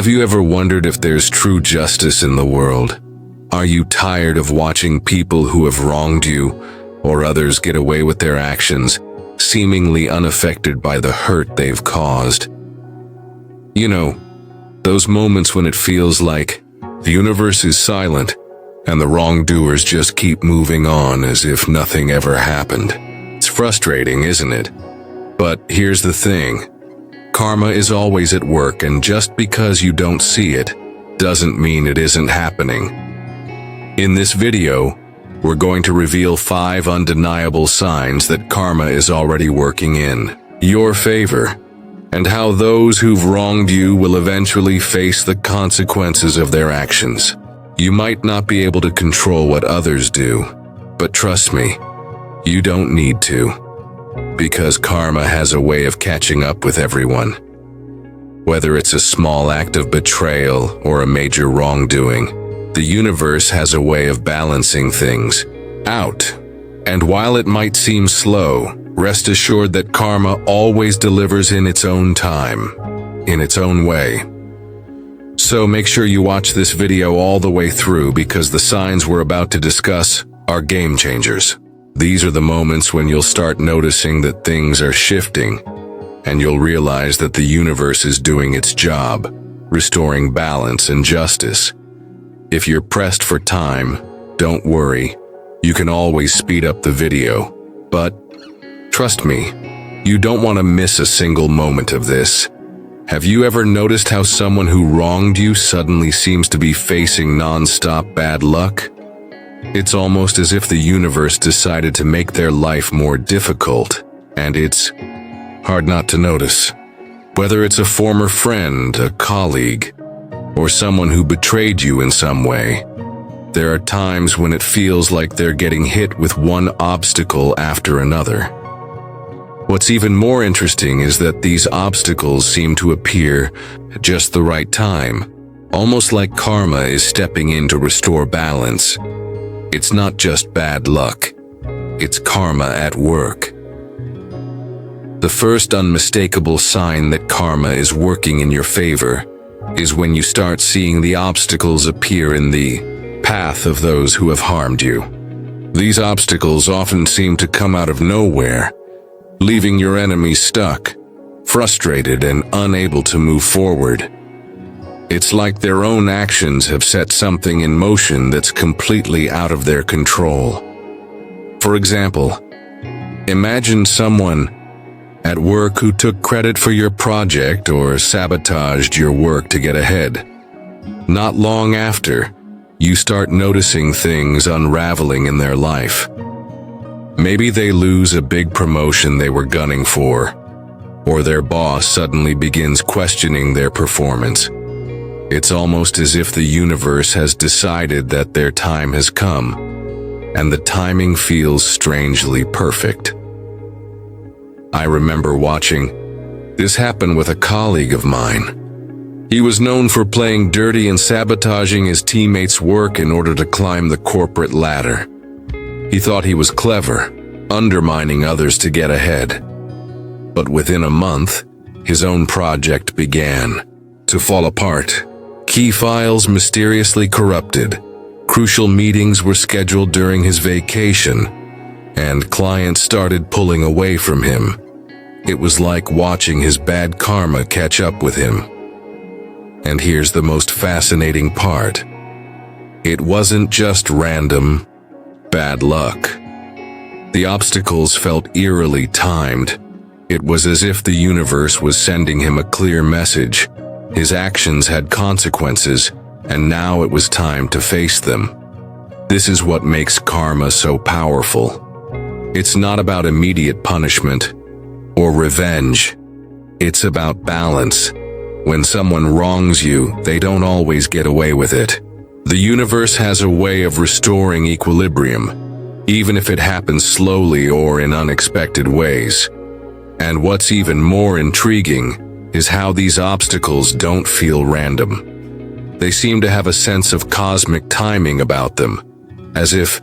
Have you ever wondered if there's true justice in the world? Are you tired of watching people who have wronged you or others get away with their actions, seemingly unaffected by the hurt they've caused? You know, those moments when it feels like the universe is silent and the wrongdoers just keep moving on as if nothing ever happened. It's frustrating, isn't it? But here's the thing. Karma is always at work, and just because you don't see it doesn't mean it isn't happening. In this video, we're going to reveal 5 undeniable signs that karma is already working in your favor, and how those who've wronged you will eventually face the consequences of their actions. You might not be able to control what others do, but trust me, you don't need to. Because karma has a way of catching up with everyone. Whether it's a small act of betrayal or a major wrongdoing, the universe has a way of balancing things out. And while it might seem slow, rest assured that karma always delivers in its own time, in its own way. So make sure you watch this video all the way through, because the signs we're about to discuss are game changers. These are the moments when you'll start noticing that things are shifting, and you'll realize that the universe is doing its job, restoring balance and justice. If you're pressed for time, don't worry. You can always speed up the video. But trust me, you don't want to miss a single moment of this. Have you ever noticed how someone who wronged you suddenly seems to be facing non-stop bad luck? It's almost as if the universe decided to make their life more difficult, and it's hard not to notice. Whether it's a former friend, a colleague, or someone who betrayed you in some way, there are times when it feels like they're getting hit with one obstacle after another. What's even more interesting is that these obstacles seem to appear at just the right time, almost like karma is stepping in to restore balance. It's not just bad luck, it's karma at work. The first unmistakable sign that karma is working in your favor is when you start seeing the obstacles appear in the path of those who have harmed you. These obstacles often seem to come out of nowhere, leaving your enemies stuck, frustrated, and unable to move forward. It's like their own actions have set something in motion that's completely out of their control. For example, imagine someone at work who took credit for your project or sabotaged your work to get ahead. Not long after, you start noticing things unraveling in their life. Maybe they lose a big promotion they were gunning for, or their boss suddenly begins questioning their performance. It's almost as if the universe has decided that their time has come, and the timing feels strangely perfect. I remember watching this happen with a colleague of mine. He was known for playing dirty and sabotaging his teammates' work in order to climb the corporate ladder. He thought he was clever, undermining others to get ahead. But within a month, his own project began to fall apart. Key files mysteriously corrupted, crucial meetings were scheduled during his vacation, and clients started pulling away from him. It was like watching his bad karma catch up with him. And here's the most fascinating part. It wasn't just random bad luck. The obstacles felt eerily timed. It was as if the universe was sending him a clear message. His actions had consequences, and now it was time to face them. This is what makes karma so powerful. It's not about immediate punishment or revenge. It's about balance. When someone wrongs you, they don't always get away with it. The universe has a way of restoring equilibrium, even if it happens slowly or in unexpected ways. And what's even more intriguing is how these obstacles don't feel random. They seem to have a sense of cosmic timing about them, as if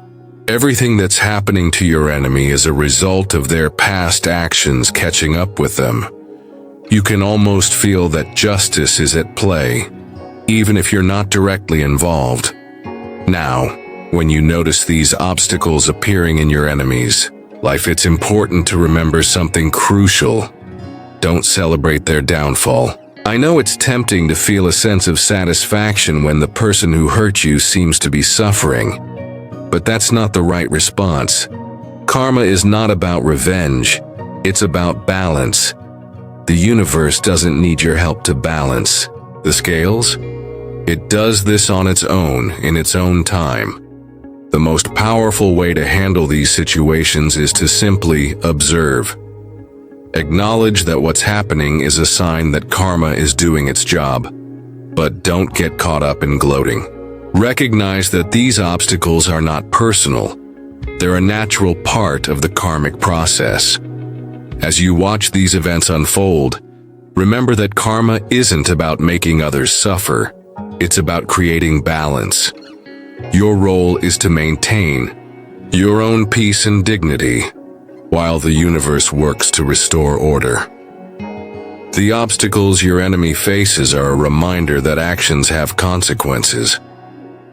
everything that's happening to your enemy is a result of their past actions catching up with them. You can almost feel that justice is at play, even if you're not directly involved. Now, when you notice these obstacles appearing in your enemy's life, it's important to remember something crucial. Don't celebrate their downfall. I know it's tempting to feel a sense of satisfaction when the person who hurt you seems to be suffering, but that's not the right response. Karma is not about revenge, it's about balance. The universe doesn't need your help to balance the scales. It does this on its own, in its own time. The most powerful way to handle these situations is to simply observe. Acknowledge that what's happening is a sign that karma is doing its job, but don't get caught up in gloating. Recognize that these obstacles are not personal. They're a natural part of the karmic process. As you watch these events unfold, remember that karma isn't about making others suffer. It's about creating balance. Your role is to maintain your own peace and dignity, while the universe works to restore order. The obstacles your enemy faces are a reminder that actions have consequences.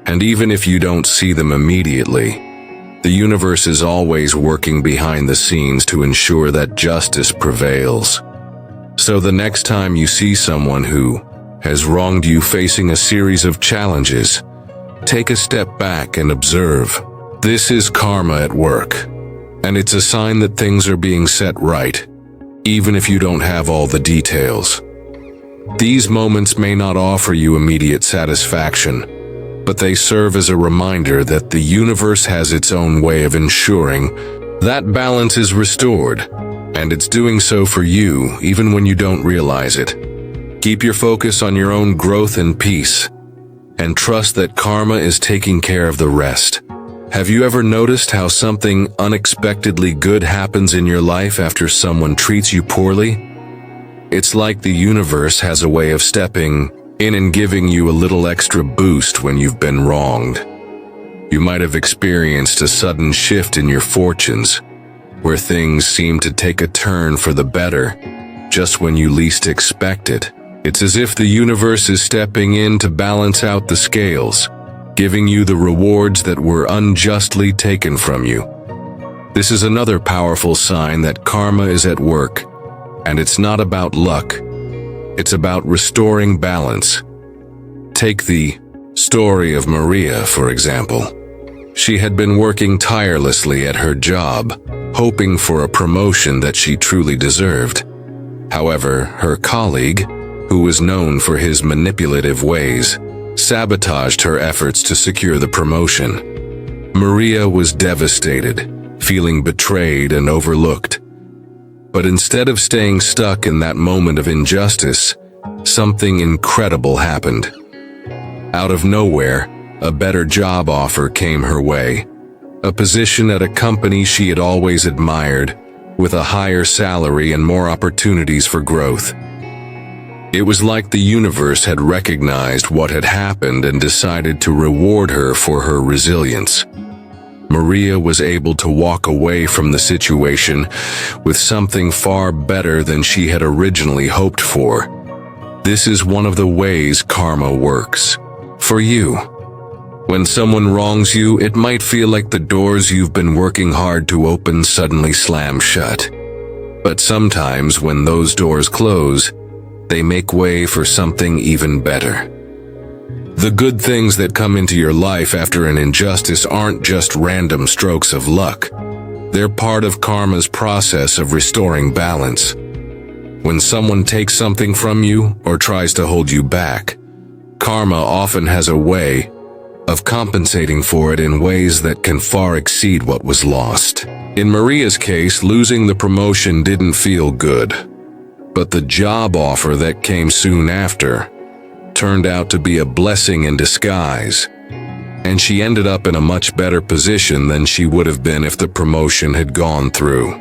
And even if you don't see them immediately, the universe is always working behind the scenes to ensure that justice prevails. So the next time you see someone who has wronged you facing a series of challenges, take a step back and observe. This is karma at work, and it's a sign that things are being set right, even if you don't have all the details. These moments may not offer you immediate satisfaction, but they serve as a reminder that the universe has its own way of ensuring that balance is restored, and it's doing so for you even when you don't realize it. Keep your focus on your own growth and peace, and trust that karma is taking care of the rest. Have you ever noticed how something unexpectedly good happens in your life after someone treats you poorly? It's like the universe has a way of stepping in and giving you a little extra boost when you've been wronged. You might have experienced a sudden shift in your fortunes, where things seem to take a turn for the better, just when you least expect it. It's as if the universe is stepping in to balance out the scales, giving you the rewards that were unjustly taken from you. This is another powerful sign that karma is at work, and it's not about luck. It's about restoring balance. Take the story of Maria, for example. She had been working tirelessly at her job, hoping for a promotion that she truly deserved. However, her colleague, who was known for his manipulative ways, sabotaged her efforts to secure the promotion. Maria was devastated, feeling betrayed and overlooked. But instead of staying stuck in that moment of injustice, something incredible happened. Out of nowhere, a better job offer came her way, a position at a company she had always admired, with a higher salary and more opportunities for growth. It was like the universe had recognized what had happened and decided to reward her for her resilience. Maria was able to walk away from the situation with something far better than she had originally hoped for. This is one of the ways karma works. For you, when someone wrongs you, it might feel like the doors you've been working hard to open suddenly slam shut. But sometimes when those doors close, they make way for something even better. The good things that come into your life after an injustice aren't just random strokes of luck. They're part of karma's process of restoring balance. When someone takes something from you or tries to hold you back, karma often has a way of compensating for it in ways that can far exceed what was lost. In Maria's case, losing the promotion didn't feel good, but the job offer that came soon after turned out to be a blessing in disguise, and she ended up in a much better position than she would have been if the promotion had gone through.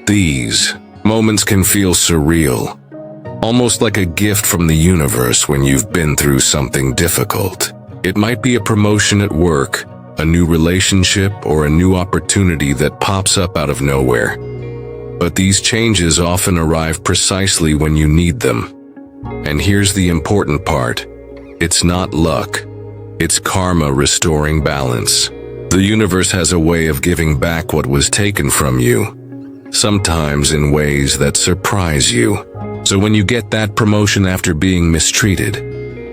These moments can feel surreal, almost like a gift from the universe when you've been through something difficult. It might be a promotion at work, a new relationship, or a new opportunity that pops up out of nowhere. But these changes often arrive precisely when you need them. And here's the important part. It's not luck. It's karma restoring balance. The universe has a way of giving back what was taken from you, sometimes in ways that surprise you. So when you get that promotion after being mistreated,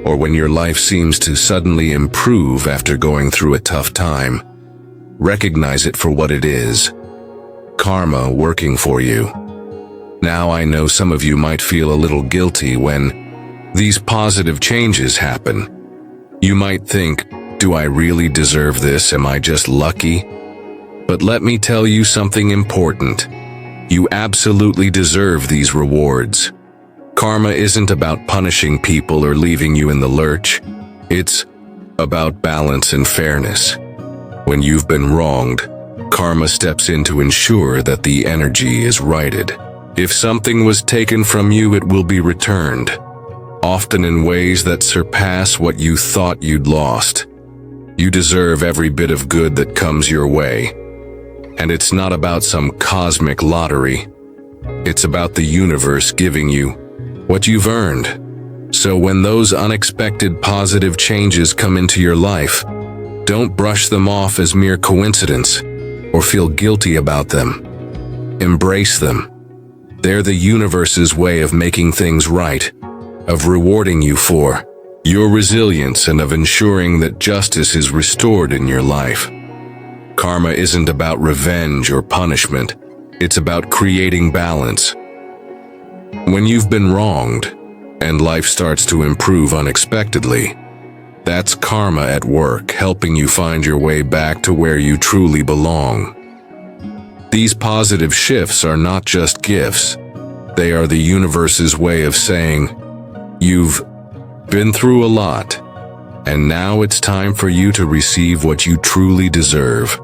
or when your life seems to suddenly improve after going through a tough time, recognize it for what it is. Karma working for you. Now I know some of you might feel a little guilty when these positive changes happen. You might think, do I really deserve this? Am I just lucky? But let me tell you something important. You absolutely deserve these rewards. Karma isn't about punishing people or leaving you in the lurch. It's about balance and fairness. When you've been wronged, karma steps in to ensure that the energy is righted. If something was taken from you, it will be returned, often in ways that surpass what you thought you'd lost. You deserve every bit of good that comes your way. And it's not about some cosmic lottery. It's about the universe giving you what you've earned. So when those unexpected positive changes come into your life, don't brush them off as mere coincidence or feel guilty about them. Embrace them. They're the universe's way of making things right, of rewarding you for your resilience and of ensuring that justice is restored in your life. Karma isn't about revenge or punishment. It's about creating balance. When you've been wronged and life starts to improve unexpectedly, that's karma at work, helping you find your way back to where you truly belong. These positive shifts are not just gifts. They are the universe's way of saying, you've been through a lot, and now it's time for you to receive what you truly deserve.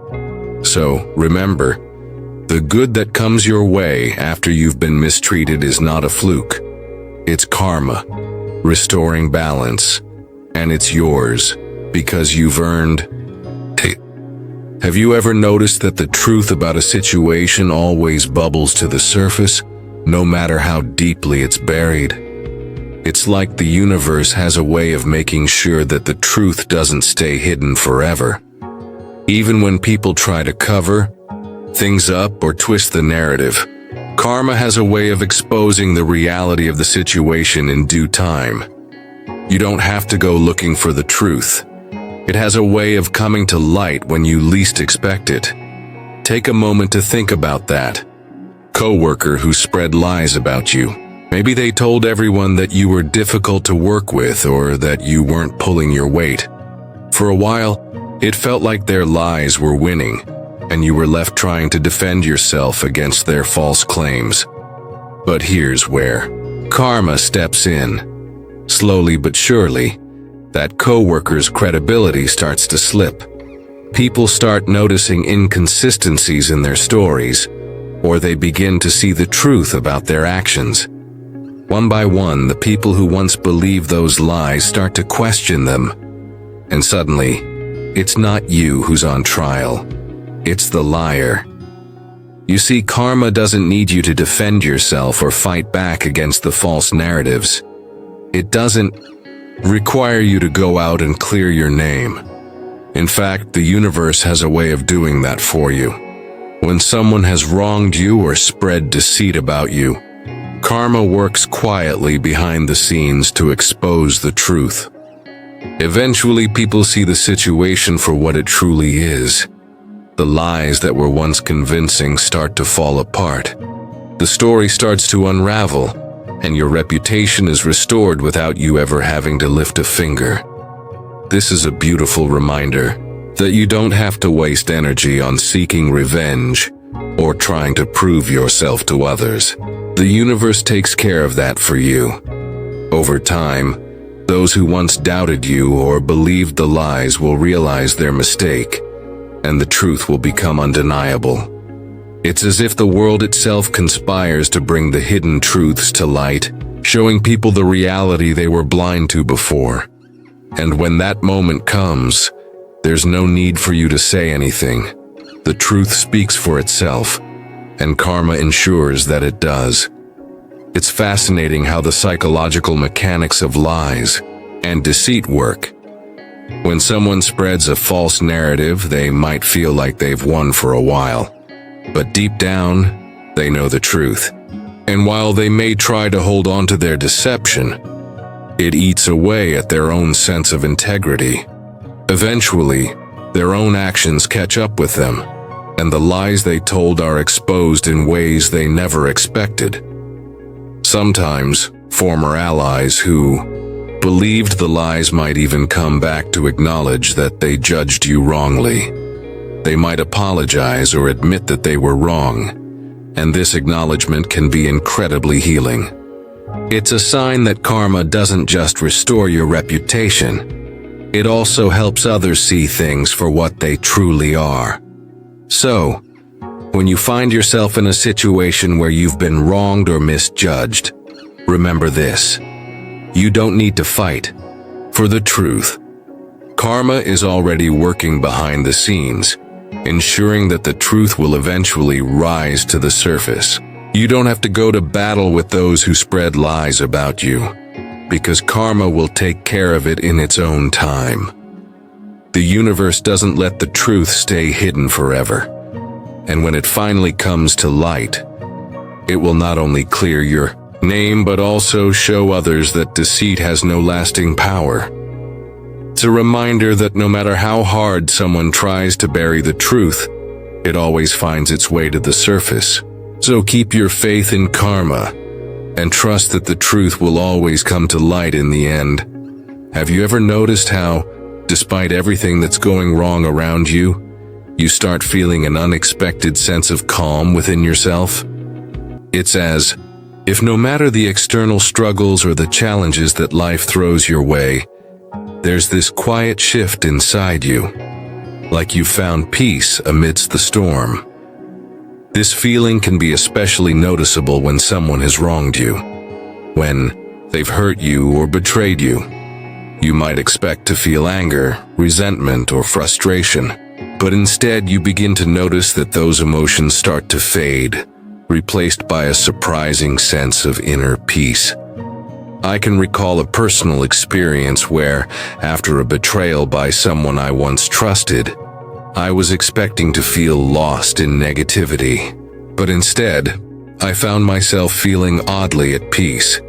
So, remember, the good that comes your way after you've been mistreated is not a fluke. It's karma, restoring balance, and it's yours because you've earned it. Have you ever noticed that the truth about a situation always bubbles to the surface, no matter how deeply it's buried? It's like the universe has a way of making sure that the truth doesn't stay hidden forever. Even when people try to cover things up or twist the narrative, karma has a way of exposing the reality of the situation in due time. You don't have to go looking for the truth. It has a way of coming to light when you least expect it. Take a moment to think about that. Coworker who spread lies about you. Maybe they told everyone that you were difficult to work with or that you weren't pulling your weight. For a while, it felt like their lies were winning, and you were left trying to defend yourself against their false claims. But here's where karma steps in. Slowly but surely, that coworker's credibility starts to slip. People start noticing inconsistencies in their stories, or they begin to see the truth about their actions. One by one, the people who once believed those lies start to question them. And suddenly, it's not you who's on trial. It's the liar. You see, karma doesn't need you to defend yourself or fight back against the false narratives. It doesn't require you to go out and clear your name. In fact, the universe has a way of doing that for you. When someone has wronged you or spread deceit about you, karma works quietly behind the scenes to expose the truth. Eventually, people see the situation for what it truly is. The lies that were once convincing start to fall apart. The story starts to unravel, and your reputation is restored without you ever having to lift a finger. This is a beautiful reminder that you don't have to waste energy on seeking revenge or trying to prove yourself to others. The universe takes care of that for you. Over time, those who once doubted you or believed the lies will realize their mistake, and the truth will become undeniable. It's as if the world itself conspires to bring the hidden truths to light, showing people the reality they were blind to before. And when that moment comes, there's no need for you to say anything. The truth speaks for itself, and karma ensures that it does. It's fascinating how the psychological mechanics of lies and deceit work. When someone spreads a false narrative, they might feel like they've won for a while. But deep down, they know the truth. And while they may try to hold on to their deception, it eats away at their own sense of integrity. Eventually, their own actions catch up with them, and the lies they told are exposed in ways they never expected. Sometimes, former allies who believed the lies might even come back to acknowledge that they judged you wrongly. They might apologize or admit that they were wrong, and this acknowledgement can be incredibly healing. It's a sign that karma doesn't just restore your reputation, it also helps others see things for what they truly are. So, when you find yourself in a situation where you've been wronged or misjudged, remember this: you don't need to fight for the truth. Karma is already working behind the scenes, ensuring that the truth will eventually rise to the surface. You don't have to go to battle with those who spread lies about you, because karma will take care of it in its own time. The universe doesn't let the truth stay hidden forever, and when it finally comes to light, it will not only clear your name but also show others that deceit has no lasting power. It's a reminder that no matter how hard someone tries to bury the truth, it always finds its way to the surface. So keep your faith in karma and trust that the truth will always come to light in the end. Have you ever noticed how, despite everything that's going wrong around you, you start feeling an unexpected sense of calm within yourself? It's as if no matter the external struggles or the challenges that life throws your way, there's this quiet shift inside you, like you've found peace amidst the storm. This feeling can be especially noticeable when someone has wronged you, when they've hurt you or betrayed you. You might expect to feel anger, resentment, or frustration, but instead you begin to notice that those emotions start to fade, replaced by a surprising sense of inner peace. I can recall a personal experience where, after a betrayal by someone I once trusted, I was expecting to feel lost in negativity, but instead, I found myself feeling oddly at peace.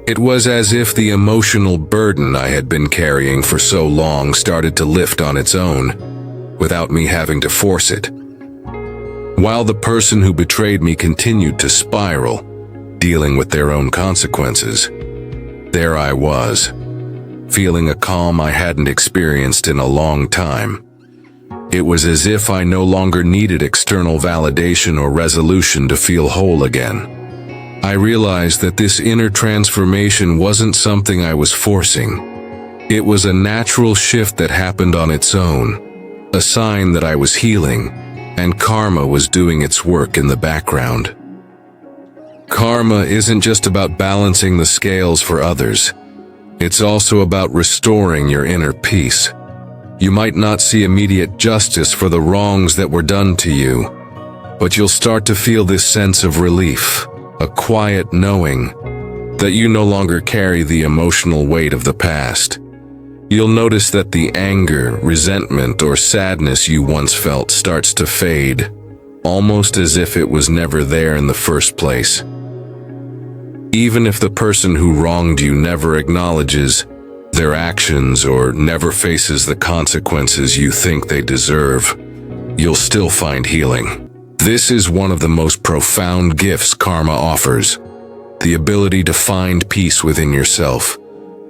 It was as if the emotional burden I had been carrying for so long started to lift on its own, without me having to force it. While the person who betrayed me continued to spiral, dealing with their own consequences, there I was, feeling a calm I hadn't experienced in a long time. It was as if I no longer needed external validation or resolution to feel whole again. I realized that this inner transformation wasn't something I was forcing. It was a natural shift that happened on its own, a sign that I was healing, and karma was doing its work in the background. Karma isn't just about balancing the scales for others. It's also about restoring your inner peace. You might not see immediate justice for the wrongs that were done to you, but you'll start to feel this sense of relief, a quiet knowing that you no longer carry the emotional weight of the past. You'll notice that the anger, resentment, or sadness you once felt starts to fade, almost as if it was never there in the first place. Even if the person who wronged you never acknowledges their actions or never faces the consequences you think they deserve, you'll still find healing. This is one of the most profound gifts karma offers, the ability to find peace within yourself,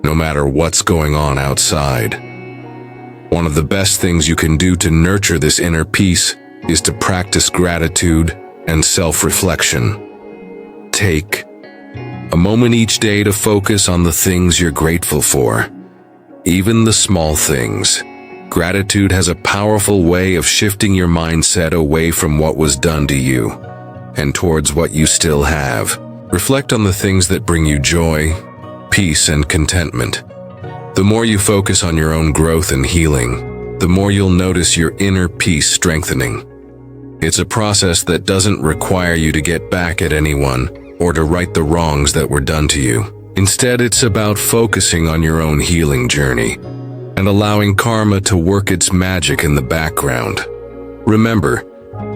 no matter what's going on outside. One of the best things you can do to nurture this inner peace is to practice gratitude and self-reflection. Take a moment each day to focus on the things you're grateful for, even the small things. Gratitude has a powerful way of shifting your mindset away from what was done to you and towards what you still have. Reflect on the things that bring you joy, peace, and contentment. The more you focus on your own growth and healing, the more you'll notice your inner peace strengthening. It's a process that doesn't require you to get back at anyone or to right the wrongs that were done to you. Instead, it's about focusing on your own healing journey and allowing karma to work its magic in the background. Remember,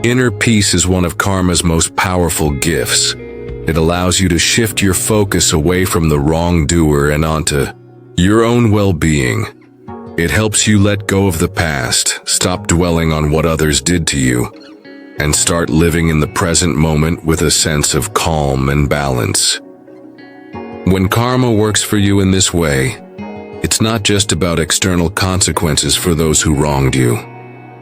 inner peace is one of karma's most powerful gifts. It allows you to shift your focus away from the wrongdoer and onto your own well-being. It helps you let go of the past, stop dwelling on what others did to you, and start living in the present moment with a sense of calm and balance. When karma works for you in this way, it's not just about external consequences for those who wronged you.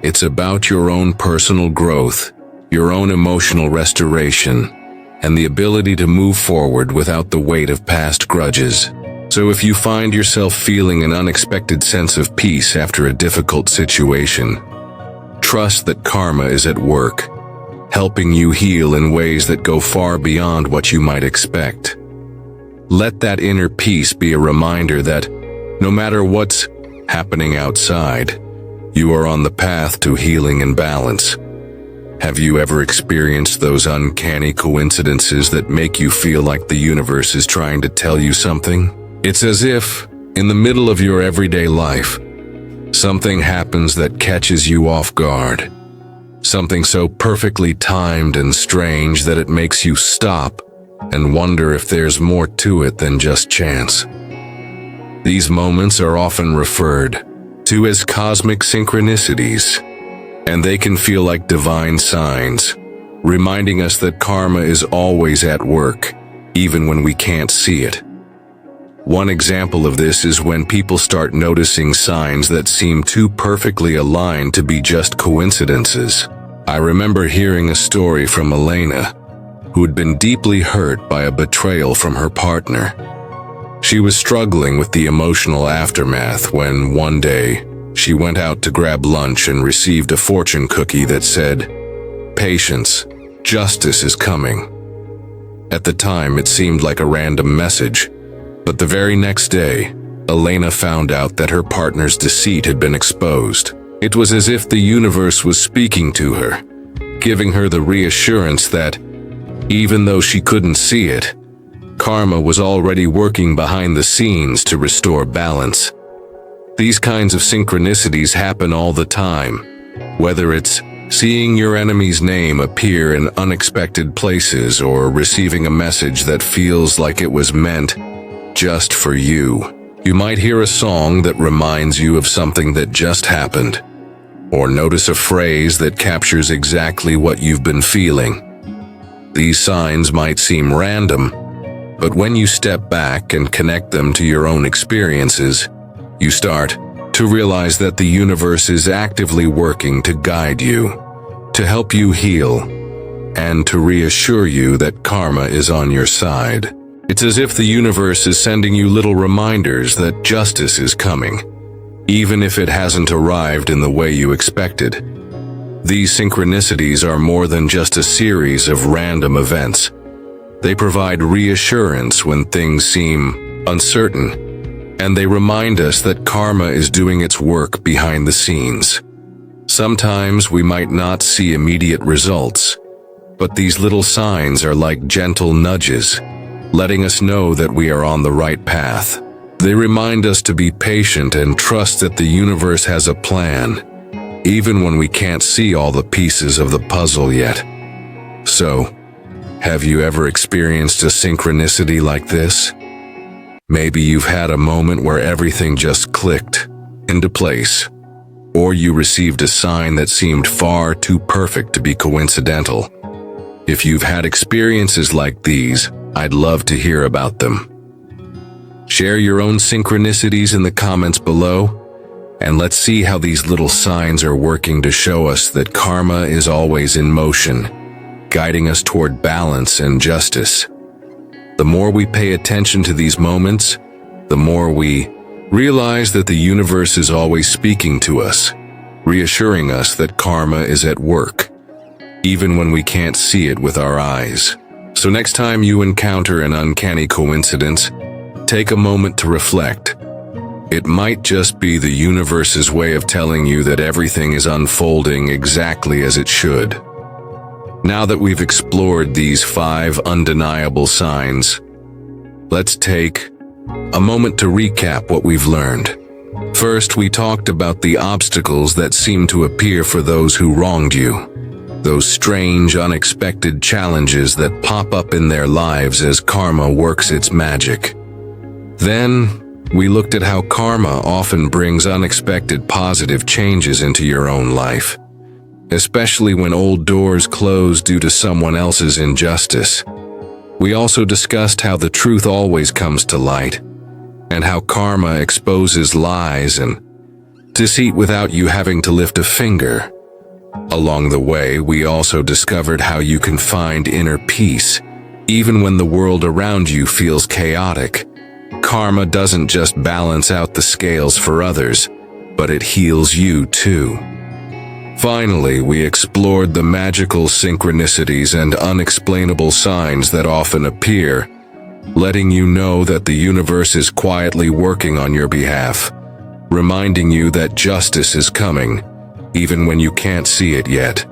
It's about your own personal growth, your own emotional restoration, and the ability to move forward without the weight of past grudges. So if you find yourself feeling an unexpected sense of peace after a difficult situation, trust that karma is at work, helping you heal in ways that go far beyond what you might expect. Let that inner peace be a reminder that no matter what's happening outside, you are on the path to healing and balance. Have you ever experienced those uncanny coincidences that make you feel like the universe is trying to tell you something? It's as if, in the middle of your everyday life, something happens that catches you off guard. Something so perfectly timed and strange that it makes you stop and wonder if there's more to it than just chance. These moments are often referred to as cosmic synchronicities, and they can feel like divine signs, reminding us that karma is always at work, even when we can't see it. One example of this is when people start noticing signs that seem too perfectly aligned to be just coincidences. I remember hearing a story from Elena, who had been deeply hurt by a betrayal from her partner. She was struggling with the emotional aftermath when, one day, she went out to grab lunch and received a fortune cookie that said, "Patience, justice is coming." At the time, it seemed like a random message, but the very next day, Elena found out that her partner's deceit had been exposed. It was as if the universe was speaking to her, giving her the reassurance that, even though she couldn't see it, karma was already working behind the scenes to restore balance. These kinds of synchronicities happen all the time, whether it's seeing your enemy's name appear in unexpected places or receiving a message that feels like it was meant just for you. You might hear a song that reminds you of something that just happened, or notice a phrase that captures exactly what you've been feeling. These signs might seem random, but when you step back and connect them to your own experiences, you start to realize that the universe is actively working to guide you, to help you heal, and to reassure you that karma is on your side. It's as if the universe is sending you little reminders that justice is coming, even if it hasn't arrived in the way you expected. These synchronicities are more than just a series of random events. They provide reassurance when things seem uncertain, and they remind us that karma is doing its work behind the scenes. Sometimes we might not see immediate results, but these little signs are like gentle nudges, letting us know that we are on the right path. They remind us to be patient and trust that the universe has a plan, even when we can't see all the pieces of the puzzle yet. So, have you ever experienced a synchronicity like this? Maybe you've had a moment where everything just clicked into place, or you received a sign that seemed far too perfect to be coincidental. If you've had experiences like these, I'd love to hear about them. Share your own synchronicities in the comments below, and let's see how these little signs are working to show us that karma is always in motion, guiding us toward balance and justice. The more we pay attention to these moments, the more we realize that the universe is always speaking to us, reassuring us that karma is at work, even when we can't see it with our eyes. So next time you encounter an uncanny coincidence, take a moment to reflect. It might just be the universe's way of telling you that everything is unfolding exactly as it should. Now that we've explored these 5 undeniable signs, let's take a moment to recap what we've learned. First, we talked about the obstacles that seem to appear for those who wronged you. Those strange, unexpected challenges that pop up in their lives as karma works its magic. Then, we looked at how karma often brings unexpected positive changes into your own life, especially when old doors close due to someone else's injustice. We also discussed how the truth always comes to light, and how karma exposes lies and deceit without you having to lift a finger. Along the way, we also discovered how you can find inner peace, even when the world around you feels chaotic. Karma doesn't just balance out the scales for others, but it heals you too. Finally, we explored the magical synchronicities and unexplainable signs that often appear, letting you know that the universe is quietly working on your behalf, reminding you that justice is coming, even when you can't see it yet.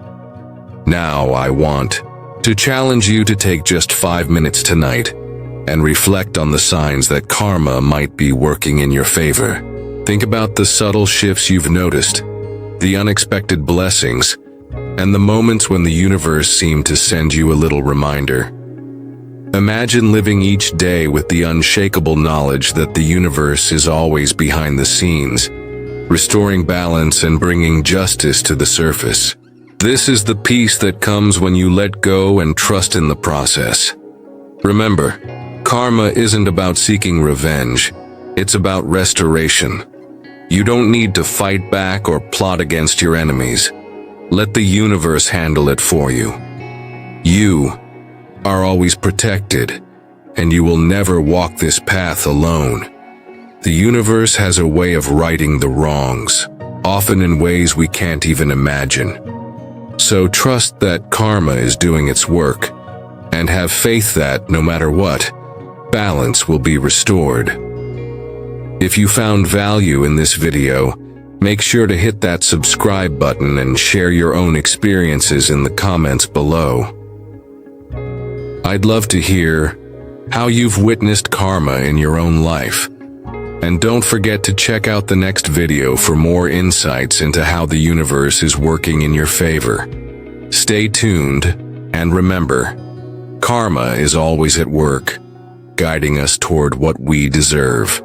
Now I want to challenge you to take just 5 minutes tonight and reflect on the signs that karma might be working in your favor. Think about the subtle shifts you've noticed, the unexpected blessings, and the moments when the universe seemed to send you a little reminder. Imagine living each day with the unshakable knowledge that the universe is always behind the scenes, restoring balance and bringing justice to the surface. This is the peace that comes when you let go and trust in the process. Remember, karma isn't about seeking revenge, it's about restoration. You don't need to fight back or plot against your enemies. Let the universe handle it for you. You are always protected, and you will never walk this path alone. The universe has a way of righting the wrongs, often in ways we can't even imagine. So trust that karma is doing its work, and have faith that, no matter what, balance will be restored. If you found value in this video, make sure to hit that subscribe button and share your own experiences in the comments below. I'd love to hear how you've witnessed karma in your own life. And don't forget to check out the next video for more insights into how the universe is working in your favor. Stay tuned, and remember, karma is always at work, guiding us toward what we deserve.